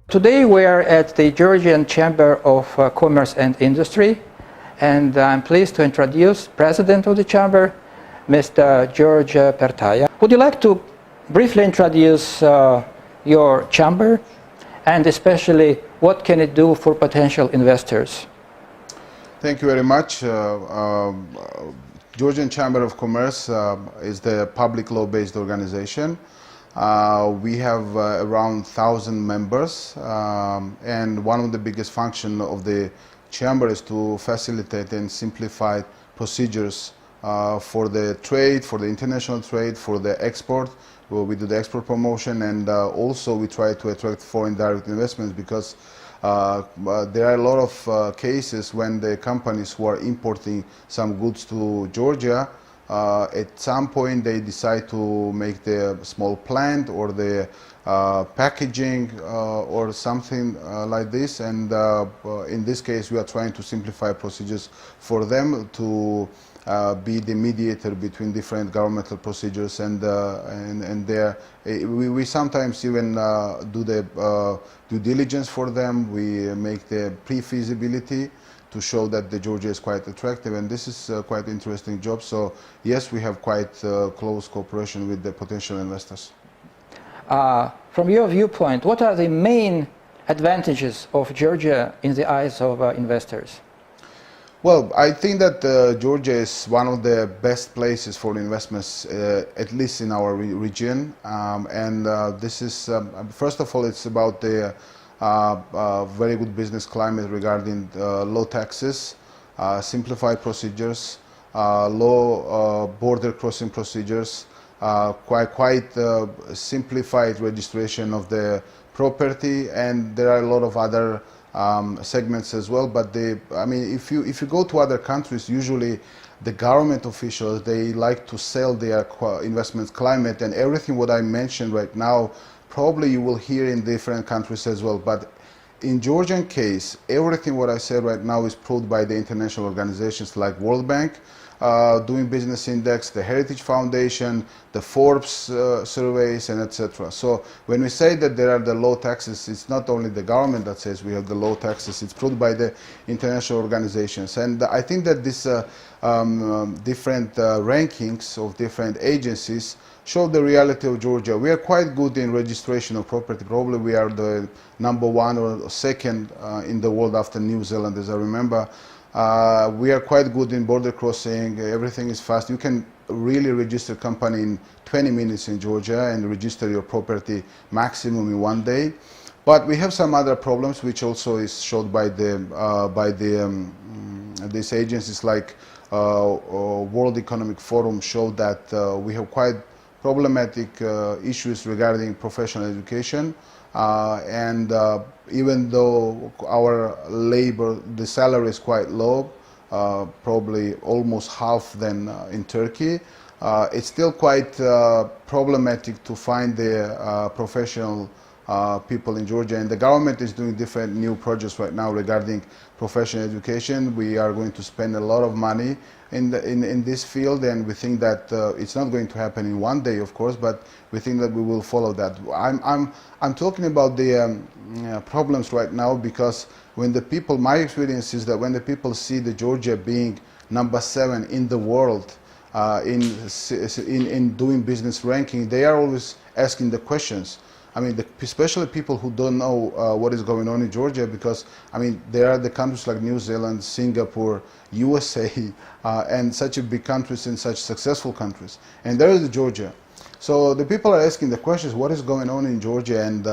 Today we are at the Georgian Chamber of Commerce and Industry, and I'm pleased to introduce President of the Chamber, Mr. Giorgi PERTAIA. Would you like to briefly introduce your chamber, and especially what can it do for potential investors? Thank you very much. Georgian Chamber of Commerce is the public law-based organization. We have around 1,000 members, and one of the biggest functions of the chamber is to facilitate and simplify procedures for the trade, for the international trade, for the export. We do the export promotion, and also we try to attract foreign direct investments, because there are a lot of cases when the companies who are importing some goods to Georgia, at some point they decide to make the small plant or the packaging or something like this, and in this case we are trying to simplify procedures for them to be the mediator between different governmental procedures, and we sometimes even do the due diligence for them. We make the pre-feasibility to show that the Georgia is quite attractive, and this is quite interesting job. So yes, we have quite close cooperation with the potential investors. From your viewpoint, what are the main advantages of Georgia in the eyes of investors? Well, I think that Georgia is one of the best places for investments, at least in our region. This is, first of all, it's about the very good business climate regarding low taxes, simplified procedures, low border crossing procedures, quite simplified registration of the property, and there are a lot of other segments as well. But I mean, if you go to other countries, usually the government officials, they like to sell their investment climate, and everything what I mentioned right now probably you will hear in different countries as well. But in Georgian case, everything what I said right now is proved by the international organizations like World Bank, Doing Business Index, the Heritage Foundation, the Forbes surveys, and etc. So when we say that there are the low taxes, it's not only the government that says we have the low taxes, it's proved by the international organizations. And I think that this different rankings of different agencies show the reality of Georgia. We are quite good in registration of property. Probably we are the #1 or second in the world after New Zealand, as I remember. We are quite good in border crossing. Everything is fast. You can really register a company in 20 minutes in Georgia and register your property maximum in 1 day. But we have some other problems, which also is showed by these agencies like World Economic Forum showed that we have quite problematic issues regarding professional education. Even though our labor, the salary is quite low, probably almost half than in Turkey, it's still quite problematic to find the professional people in Georgia, and the government is doing different new projects right now regarding professional education. We are going to spend a lot of money in this field, and we think that it's not going to happen in 1 day, of course, but we think that we will follow that. I'm talking about the problems right now, because when the people, my experience is that when the people see the Georgia being #7 in the world in doing business ranking, they are always asking the questions. I mean, especially people who don't know what is going on in Georgia, because, I mean, there are the countries like New Zealand, Singapore, USA, and such a big countries and such successful countries. And there is Georgia. So the people are asking the questions, what is going on in Georgia, and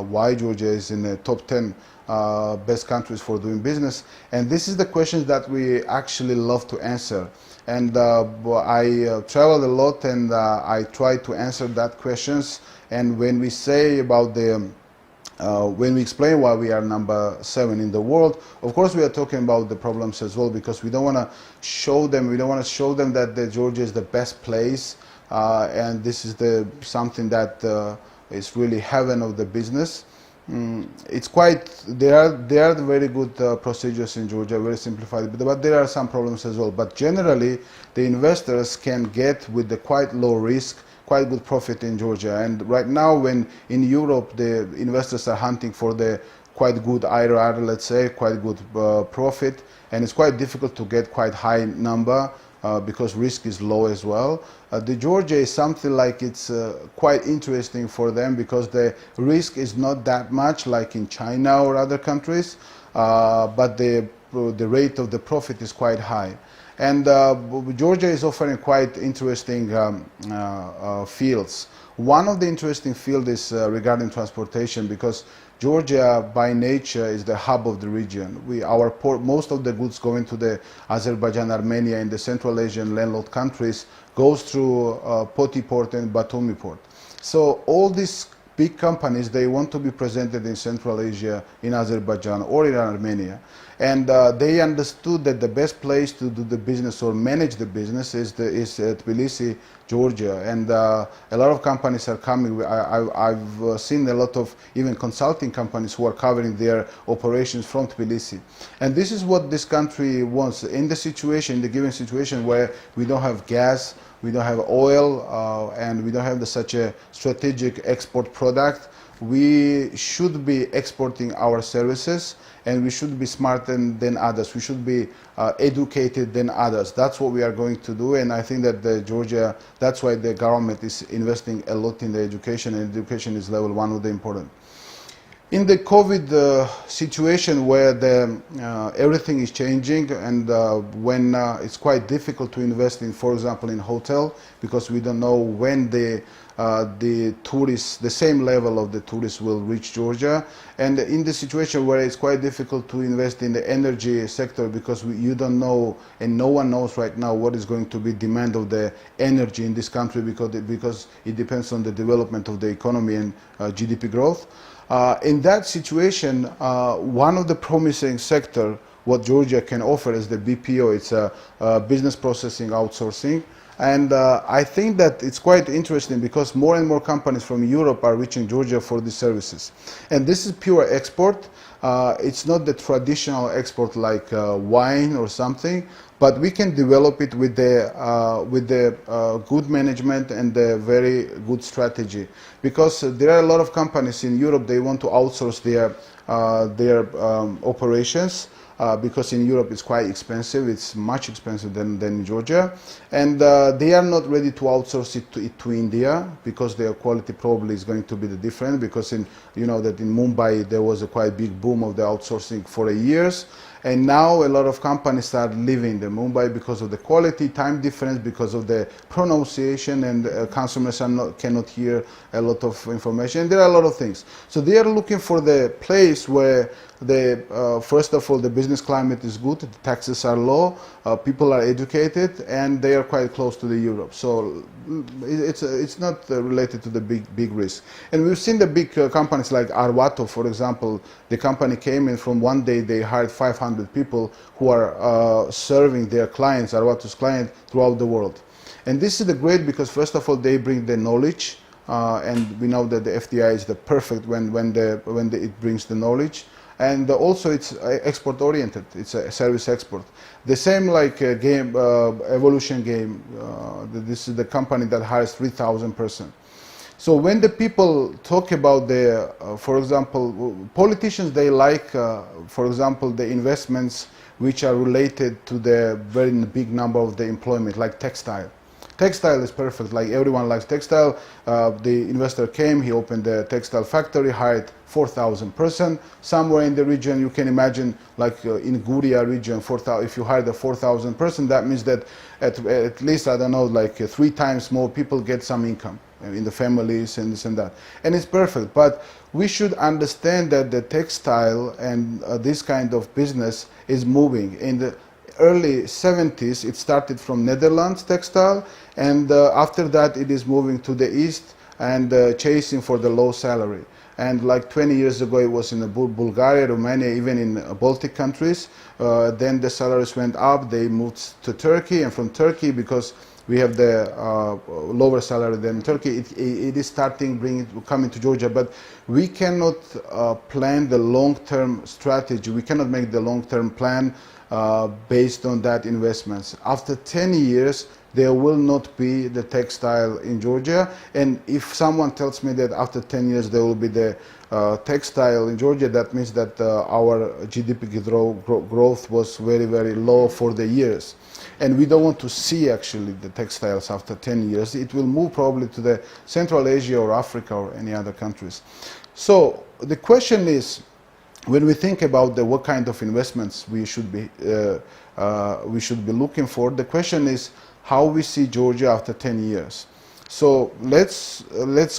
why Georgia is in the top 10 best countries for doing business. And this is the questions that we actually love to answer. And I travel a lot, and I try to answer that questions. And when we say about when we explain why we are #7 in the world, of course we are talking about the problems as well, because we don't want to show them that Georgia is the best place, and this is something that is really heaven of the business. It's quite, there are very good procedures in Georgia, very simplified, but there are some problems as well. But generally, the investors can get with the quite low risk, quite good profit in Georgia. And right now, when in Europe the investors are hunting for the quite good IRR, let's say, quite good profit, and it's quite difficult to get quite high number because risk is low as well. The Georgia is something like it's quite interesting for them because the risk is not that much like in China or other countries, but the rate of the profit is quite high. And Georgia is offering quite interesting fields. One of the interesting fields is regarding transportation, because Georgia by nature is the hub of the region. Most of the goods going to the Azerbaijan, Armenia and the Central Asian landlocked countries goes through Poti port and Batumi port. So all these big companies, they want to be presented in Central Asia, in Azerbaijan or in Armenia. And they understood that the best place to do the business or manage the business is Tbilisi, Georgia. And a lot of companies are coming. I've seen a lot of even consulting companies who are covering their operations from Tbilisi. And this is what this country wants. In the given situation where we don't have gas, we don't have oil, and we don't have such a strategic export product, we should be exporting our services, and we should be smarter than others. We should be educated than others. That's what we are going to do, and I think that Georgia, that's why the government is investing a lot in the education, and education is level one of the important. In the COVID situation where everything is changing, and when it's quite difficult to invest in, for example, in hotel, because we don't know when the tourists, the same level of the tourists will reach Georgia, and in the situation where it's quite difficult to invest in the energy sector, because you don't know, and no one knows right now what is going to be demand of the energy in this country, because it depends on the development of the economy and GDP growth. In that situation, one of the promising sector what Georgia can offer is the BPO. It's a business processing outsourcing. And I think that it's quite interesting because more and more companies from Europe are reaching Georgia for these services. And this is pure export. It's not the traditional export like wine or something, but we can develop it with the good management and the very good strategy. Because there are a lot of companies in Europe, they want to outsource their operations. Because in Europe it's quite expensive, it's much expensive than in Georgia, and they are not ready to outsource it to India, because their quality probably is going to be different, because you know that in Mumbai there was a quite big boom of the outsourcing for years, and now a lot of companies are leaving the Mumbai because of the quality, time difference, because of the pronunciation, and consumers cannot hear a lot of information. There are a lot of things. So they are looking for the place where first of all, the business climate is good, the taxes are low, people are educated, and they are quite close to the Europe. So it's not related to the big risk. And we've seen the big companies like Arvato, for example. The company came in from one day, they hired 500 people who are serving their clients, Arvato's clients, throughout the world. And this is great because first of all, they bring the knowledge, and we know that the FDI is the perfect when it brings the knowledge. And also it's export oriented, it's a service export. The same like Evolution Game, this is the company that hires 3,000 persons. So when the people talk about for example, politicians, they like, for example, the investments which are related to the very big number of the employment, like textile. Textile is perfect, like everyone likes textile. The investor came, he opened the textile factory, hired 4,000 persons. Somewhere in the region, you can imagine, like in Guria region, if you hire the 4,000 persons, that means that at least, I don't know, like 3 times more people get some income in the families and this and that. And it's perfect, but we should understand that the textile and this kind of business is moving. In the early 70s, it started from Netherlands textile, and after that it is moving to the east and chasing for the low salary. And like 20 years ago it was in Bulgaria, Romania, even in Baltic countries. Then the salaries went up, they moved to Turkey, and from Turkey, because we have the lower salary than Turkey, it is coming to Georgia. But we cannot plan the long-term strategy, we cannot make the long-term plan based on that investments. After 10 years, there will not be the textile in Georgia. And if someone tells me that after 10 years there will be the textile in Georgia, that means that our GDP growth was very, very low for the years. And we don't want to see actually the textiles after 10 years. It will move probably to the Central Asia or Africa or any other countries. So the question is, when we think about what kind of investments we should be looking for, the question is how we see Georgia after 10 years. So let's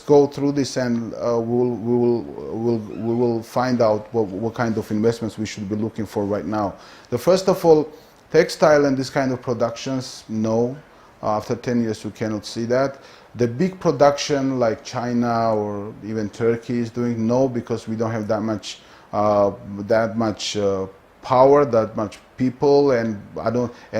go through this, and we will find out what kind of investments we should be looking for right now. The first of all, textile and this kind of productions, no. After 10 years, you cannot see that. The big production like China or even Turkey is doing, no, because we don't have that much power, that much people, and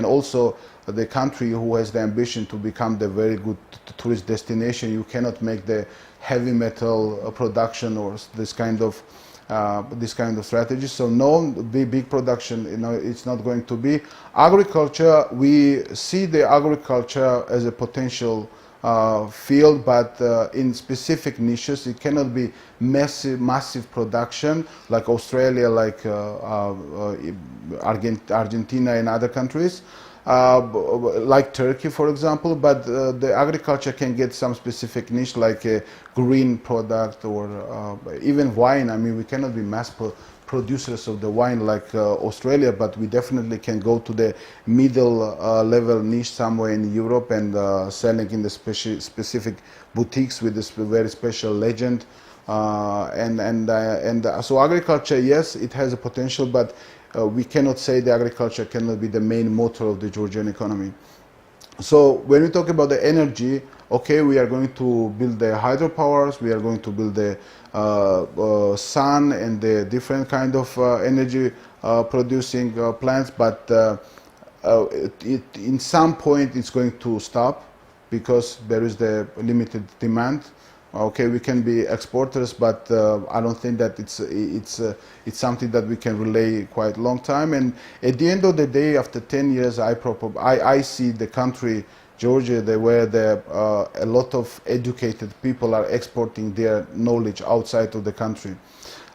also the country who has the ambition to become the very good tourist destination. You cannot make the heavy metal production or this kind of strategy. So no big production, it's not going to be. Agriculture, we see the agriculture as a potential field, but in specific niches. It cannot be massive production like Australia, like Argentina and other countries, like Turkey, for example. But the agriculture can get some specific niche, like a green product or even wine. I mean, we cannot be mass producers of the wine like Australia, but we definitely can go to the middle level niche somewhere in Europe and selling in the specific boutiques with this very special legend. So agriculture, yes, it has a potential, but we cannot say the agriculture cannot be the main motor of the Georgian economy. So when we talk about the energy, okay, we are going to build the hydropowers, we are going to build the sun and the different kind of energy producing plants, but in some point it's going to stop because there is the limited demand. Okay, we can be exporters, but I don't think that it's something that we can relay quite a long time. And at the end of the day, after 10 years, I see the country, Georgia, where a lot of educated people are exporting their knowledge outside of the country.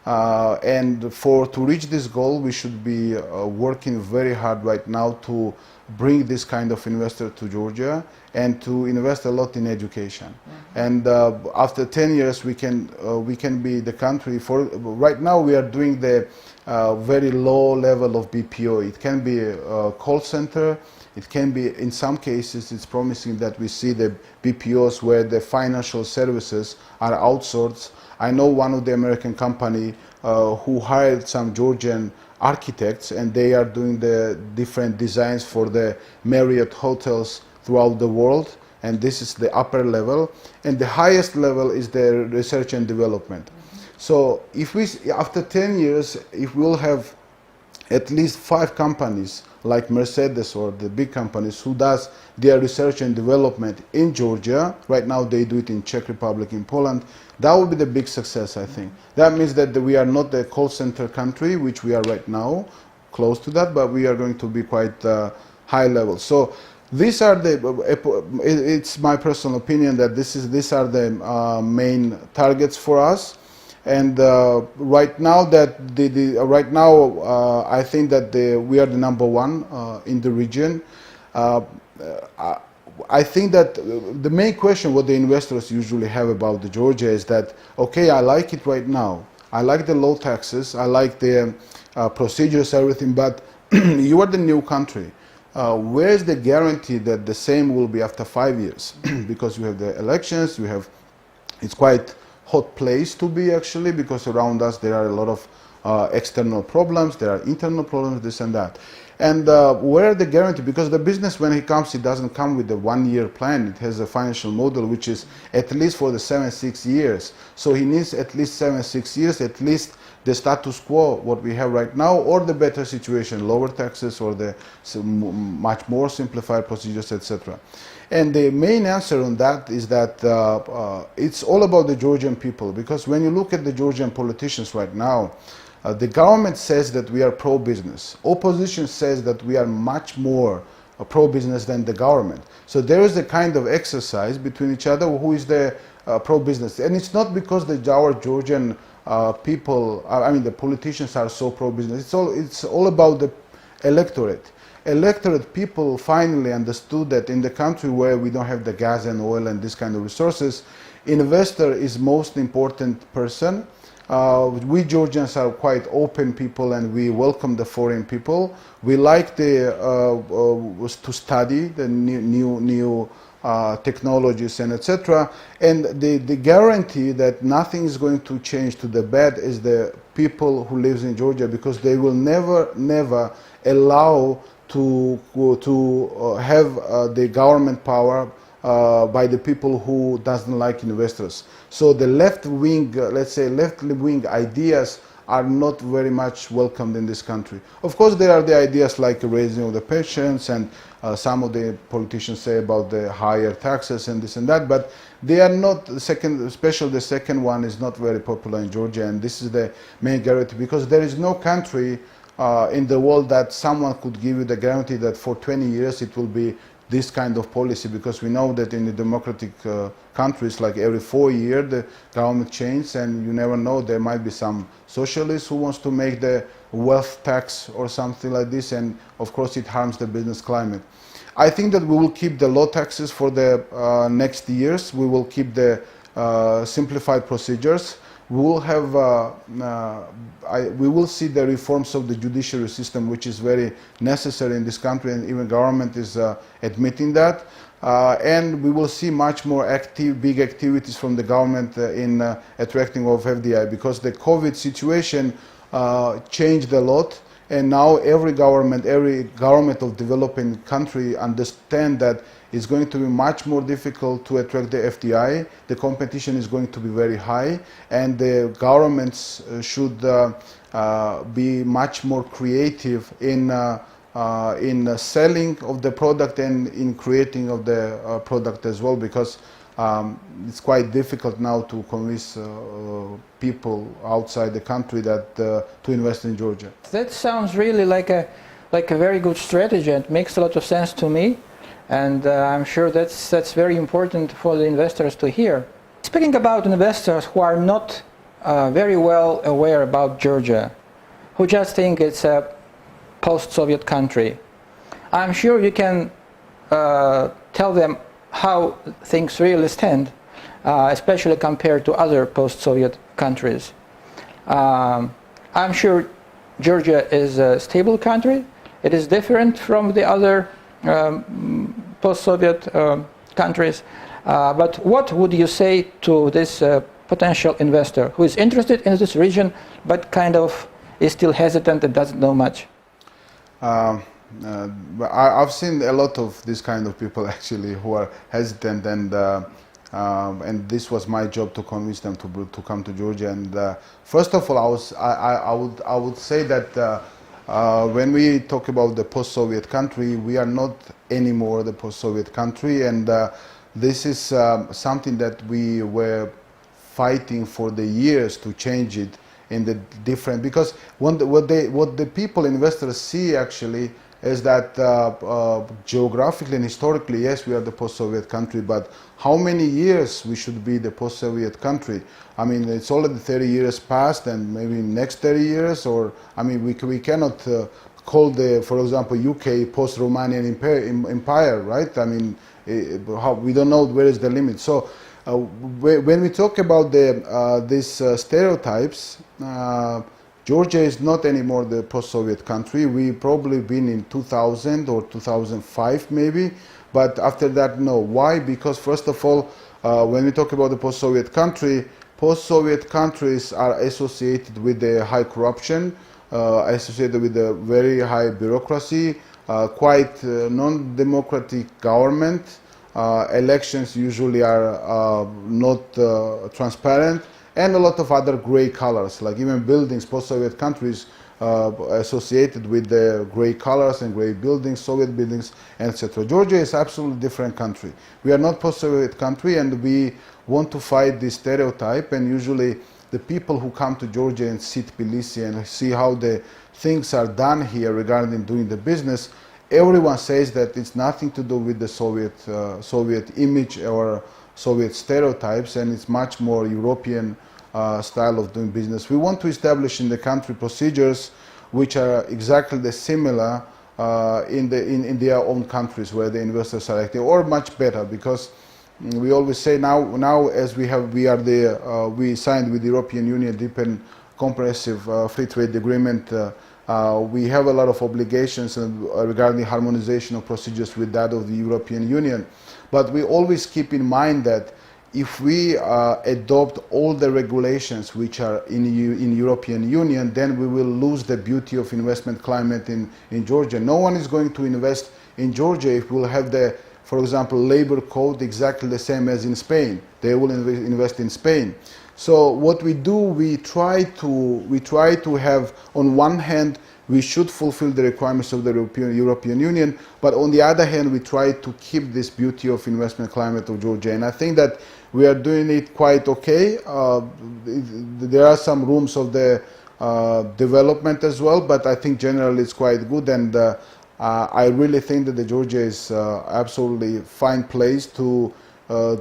And to reach this goal, we should be working very hard right now to bring this kind of investor to Georgia and to invest a lot in education. Mm-hmm. And after 10 years, we can be the country. Right now, we are doing the very low level of BPO. It can be a call center. It can be, in some cases, it's promising that we see the BPOs where the financial services are outsourced. I know one of the American company who hired some Georgian architects, and they are doing the different designs for the Marriott hotels throughout the world, and this is the upper level, and the highest level is the research and development. Mm-hmm. So if after 10 years, if we'll have at least 5 companies like Mercedes or the big companies who does their research and development in Georgia, right now they do it in Czech Republic, in Poland, that would be the big success, I think. That means that we are not a call center country, which we are right now, close to that, but we are going to be quite high level. So these are it's my personal opinion that these are the main targets for us. And right now, I think that we are the number one in the region. I think that the main question what the investors usually have about the Georgia is that, okay, I like it right now. I like the low taxes. I like the procedures, everything. But you are the new country. Where is the guarantee that the same will be after 5 years? Because you have the elections. It's quite hot place to be actually, because around us there are a lot of external problems, there are internal problems, this and that. And where the guarantee, because the business when it comes, it doesn't come with a 1-year plan, it has a financial model which is at least for the 7-6 years. So he needs at least 7-6 years, at least the status quo, what we have right now, or the better situation, lower taxes or the much more simplified procedures, etc. And the main answer on that is that it's all about the Georgian people, because when you look at the Georgian politicians right now, the government says that we are pro-business. Opposition says that we are much more pro-business than the government. So there is a kind of exercise between each other who is the pro-business. And it's not because our Georgian people, I mean the politicians are so pro-business. It's all about the electorate. Electorate people finally understood that in the country where we don't have the gas and oil and this kind of resources, investor is most important person. We Georgians are quite open people and we welcome the foreign people. We like to study the new technologies and etc. And the guarantee that nothing is going to change to the bad is the people who lives in Georgia, because they will never allow to have the government power by the people who doesn't like investors. So the left wing, let's say left wing ideas are not very much welcomed in this country. Of course there are the ideas like raising of the pensions, and some of the politicians say about the higher taxes and this and that, but they are not, especially the second one is not very popular in Georgia, and this is the main guarantee, because there is no country in the world that someone could give you the guarantee that for 20 years it will be this kind of policy, because we know that in the democratic countries, like every 4 years the government changes, and you never know, there might be some socialist who wants to make the wealth tax or something like this, and of course it harms the business climate. I think that we will keep the low taxes for the next years. We will keep the simplified procedures. We will have, we will see the reforms of the judiciary system, which is very necessary in this country, and even government is admitting that. And we will see much more big activities from the government in attracting of FDI, because the COVID situation changed a lot, and now every government of developing country understand that it's going to be much more difficult to attract the FDI. The competition is going to be very high, and the governments should be much more creative in selling of the product and in creating of the product as well, because it's quite difficult now to convince people outside the country that to invest in Georgia. That sounds really like a very good strategy, and makes a lot of sense to me. And I'm sure that's very important for the investors to hear. Speaking about investors who are not very well aware about Georgia, who just think it's a post-Soviet country, I'm sure you can tell them how things really stand, especially compared to other post-Soviet countries. I'm sure Georgia is a stable country. It is different from the other post-Soviet countries, but what would you say to this potential investor who is interested in this region but kind of is still hesitant and doesn't know much? I've seen a lot of this kind of people actually who are hesitant, and this was my job to convince them to come to Georgia. And first of all, I would say that when we talk about the post-Soviet country, we are not anymore the post-Soviet country, and this is something that we were fighting for the years to change it in the different, because what the people, investors see actually is that geographically and historically, yes, we are the post-Soviet country, but how many years we should be the post-Soviet country? I mean, it's already 30 years past, and maybe next 30 years, or, I mean, we cannot call for example, UK post-Romanian empire, right? I mean, we don't know where is the limit. So when we talk about these stereotypes, Georgia is not anymore the post-Soviet country. We probably been in 2000 or 2005 maybe, but after that, no. Why? Because first of all, when we talk about the post-Soviet country, post-Soviet countries are associated with the high corruption, associated with a very high bureaucracy, quite non-democratic government. Elections usually are not transparent, and a lot of other gray colors, like even buildings, post-Soviet countries associated with the gray colors and gray buildings, Soviet buildings, etc. Georgia is absolutely different country. We are not post-Soviet country, and we want to fight this stereotype, and usually the people who come to Georgia and see Tbilisi and see how the things are done here regarding doing the business, everyone says that it's nothing to do with the Soviet image or Soviet stereotypes, and it's much more European style of doing business. We want to establish in the country procedures which are exactly the similar in their own countries where the investors are active, or much better, because we always say now as we signed with the European Union deep and comprehensive free trade agreement. We have a lot of obligations regarding harmonization of procedures with that of the European Union, but we always keep in mind that if we adopt all the regulations which are in European Union, then we will lose the beauty of investment climate in Georgia. No one is going to invest in Georgia if we will have the, for example, labor code exactly the same as in Spain. They will invest in Spain. So what we do, we try to have, on one hand, we should fulfill the requirements of the European Union, but on the other hand, we try to keep this beauty of investment climate of Georgia. And I think that we are doing it quite okay. There are some rooms of the development as well, but I think generally it's quite good. And I really think that the Georgia is absolutely fine place to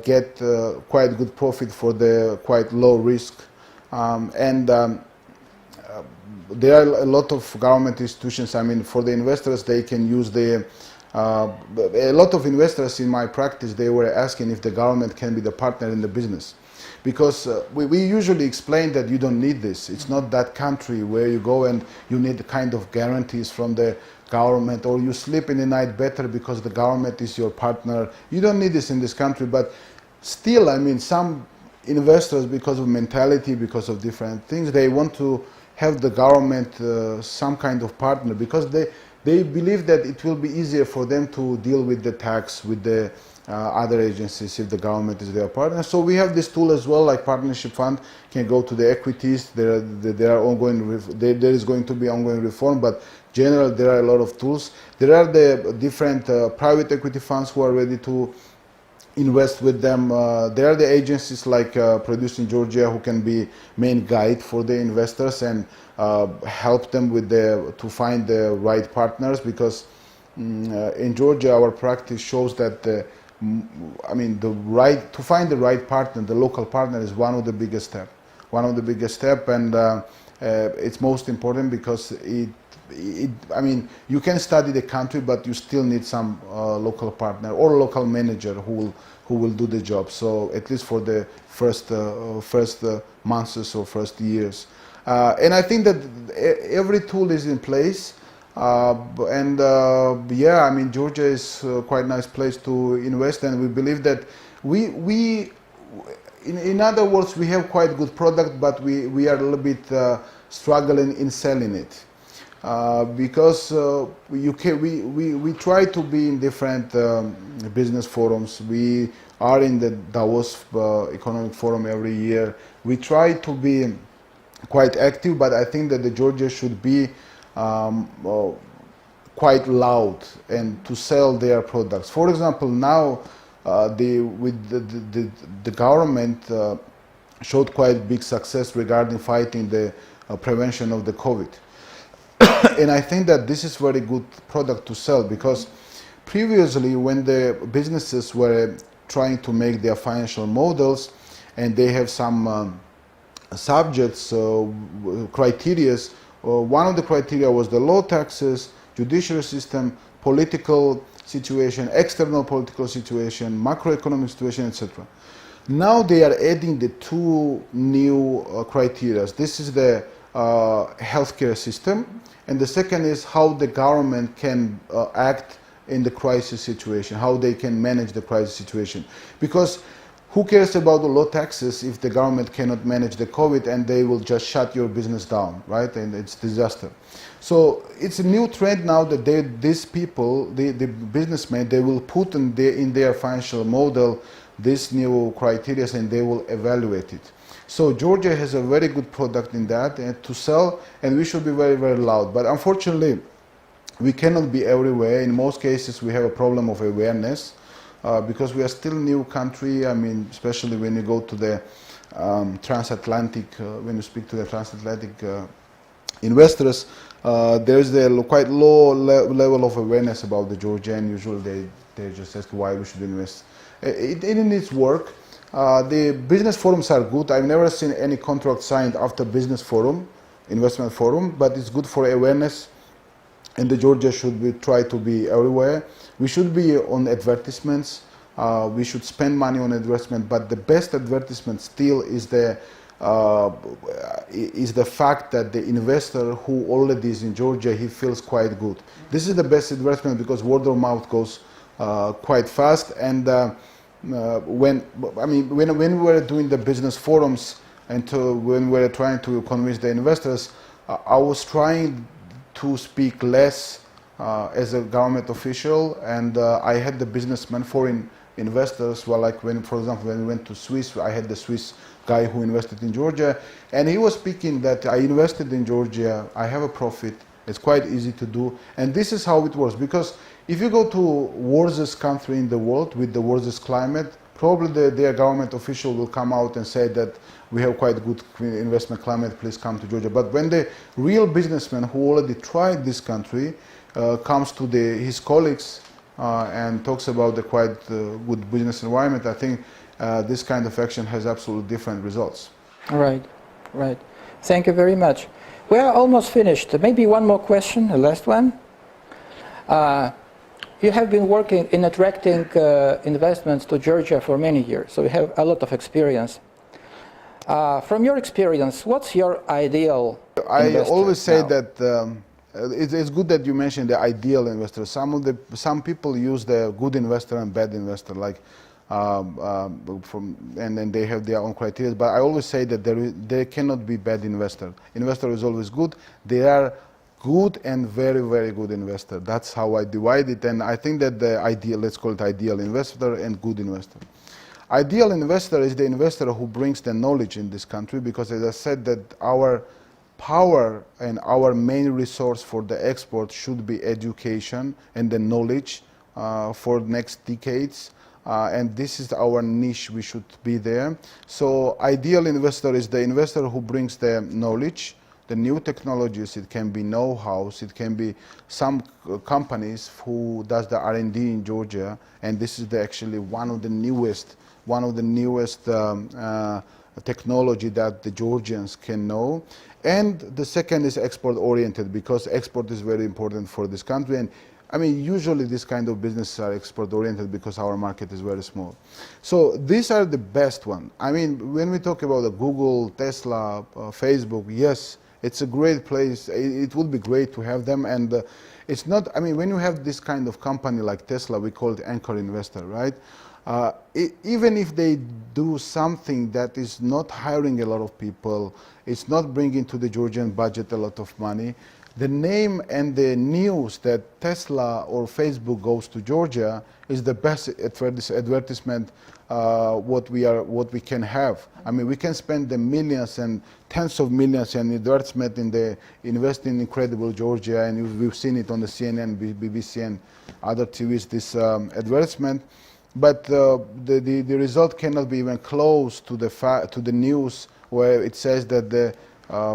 get quite good profit for the quite low risk. There are a lot of government institutions. I mean, for the investors, they can use a lot of investors in my practice, they were asking if the government can be the partner in the business. Because we usually explain that you don't need this. It's not that country where you go and you need the kind of guarantees from the government, or you sleep in the night better because the government is your partner. You don't need this in this country, but still, I mean, some investors, because of mentality, because of different things, they want to have the government some kind of partner, because they believe that it will be easier for them to deal with the tax, with the other agencies if the government is their partner. So we have this tool as well, like partnership fund can go to the equities. There is going to be ongoing reform, but generally there are a lot of tools. There are the different private equity funds who are ready to invest with them. There are the agencies like Producing Georgia who can be main guide for the investors and help them with to find the right partners, because in Georgia our practice shows that to find the right partner, the local partner, is one of the biggest steps. And it's most important, because you can study the country, but you still need some local partner or local manager who will do the job. So at least for the first months or first years. And I think that every tool is in place. Georgia is quite a nice place to invest, and we believe that in other words, we have quite good product, but we are a little bit struggling in selling it. Because we try to be in different business forums. We are in the Davos Economic Forum every year. We try to be quite active, but I think that the Georgia should be quite loud and to sell their products. For example, now the government showed quite big success regarding fighting the prevention of the COVID. And I think that this is very good product to sell, because previously when the businesses were trying to make their financial models and they have some subjects, criteria, one of the criteria was the low taxes, judiciary system, political situation, external political situation, macroeconomic situation, etc. Now they are adding the two new criteria. This is the healthcare system, and the second is how the government can act in the crisis situation, how they can manage the crisis situation. Because who cares about the low taxes if the government cannot manage the COVID and they will just shut your business down, right? And it's disaster. So it's a new trend now that these people, the businessmen, they will put in their financial model this new criteria and they will evaluate it. So Georgia has a very good product in that to sell, and we should be very, very loud. But unfortunately, we cannot be everywhere. In most cases, we have a problem of awareness. Because we are still a new country. I mean, especially when you go to the transatlantic, when you speak to the transatlantic investors, there's a quite low level of awareness about the Georgian. Usually they just ask why we should invest. It needs work. The business forums are good. I've never seen any contract signed after business forum, investment forum, but it's good for awareness. And the Georgia should try to be everywhere. We should be on advertisements. We should spend money on advertisement, but the best advertisement still is the fact that the investor who already is in Georgia, he feels quite good. This is the best advertisement because word of mouth goes quite fast. And when we were doing the business forums and when we were trying to convince the investors, I was trying to speak less as a government official, and I had the businessmen, foreign investors. Well, like for example, when we went to Swiss, I had the Swiss guy who invested in Georgia, and he was speaking that I invested in Georgia, I have a profit, it's quite easy to do, and this is how it works. Because if you go to worst country in the world with the worst climate, probably their government official will come out and say that we have quite good investment climate, please come to Georgia. But when the real businessman who already tried this country comes to his colleagues and talks about the quite good business environment, I think this kind of action has absolutely different results. Right, right. Thank you very much. We are almost finished. Maybe one more question, the last one. You have been working in attracting investments to Georgia for many years, so you have a lot of experience. From your experience, what's your ideal investor? I always say now? that it's good that you mentioned the ideal investor. Some people use the good investor and bad investor, like and then they have their own criteria. But I always say that there cannot be bad investor. Investor is always good. There are good and very, very good investor. That's how I divide it. And I think that the ideal, let's call it ideal investor and good investor. Ideal investor is the investor who brings the knowledge in this country, because as I said that our power and our main resource for the export should be education and the knowledge for next decades. And this is our niche, we should be there. So ideal investor is the investor who brings the knowledge, the new technologies. It can be know-hows, it can be some companies who does the R&D in Georgia, and this is actually one of the newest technology that the Georgians can know. And the second is export-oriented, because export is very important for this country. And I mean, usually this kind of businesses are export-oriented because our market is very small. So these are the best one. I mean, when we talk about the Google, Tesla, Facebook, yes, it's a great place. It would be great to have them. And it's not, I mean, when you have this kind of company like Tesla, we call it anchor investor, right? Even if they do something that is not hiring a lot of people, it's not bringing to the Georgian budget a lot of money, the name and the news that Tesla or Facebook goes to Georgia is the best advertisement what we can have. I mean, we can spend the millions and tens of millions in advertisement invest in incredible Georgia, and we've seen it on the CNN, BBC, and other TVs. This advertisement, but the result cannot be even close to the news where it says that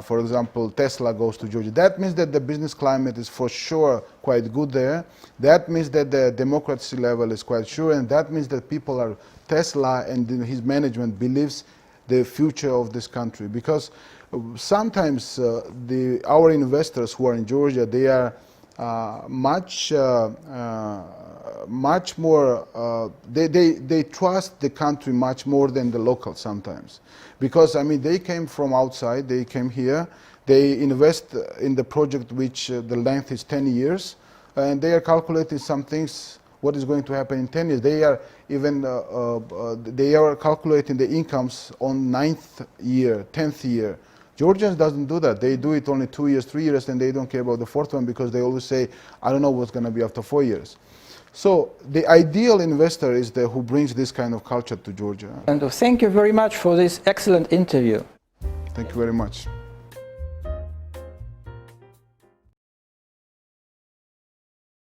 for example, Tesla goes to Georgia. That means that the business climate is for sure quite good there. That means that the democracy level is quite sure, and that means that people are, Tesla and his management believes the future of this country. Because sometimes our investors who are in Georgia, they are much more, they trust the country much more than the locals sometimes. Because, I mean, they came from outside, they came here, they invest in the project which the length is 10 years, and they are calculating some things, what is going to happen in 10 years. They are even, they are calculating the incomes on 9th year, 10th year. Georgians doesn't do that. They do it only 2 years, 3 years, and they don't care about the fourth one, because they always say, I don't know what's going to be after 4 years. So the ideal investor is who brings this kind of culture to Georgia. And thank you very much for this excellent interview. Thank you very much.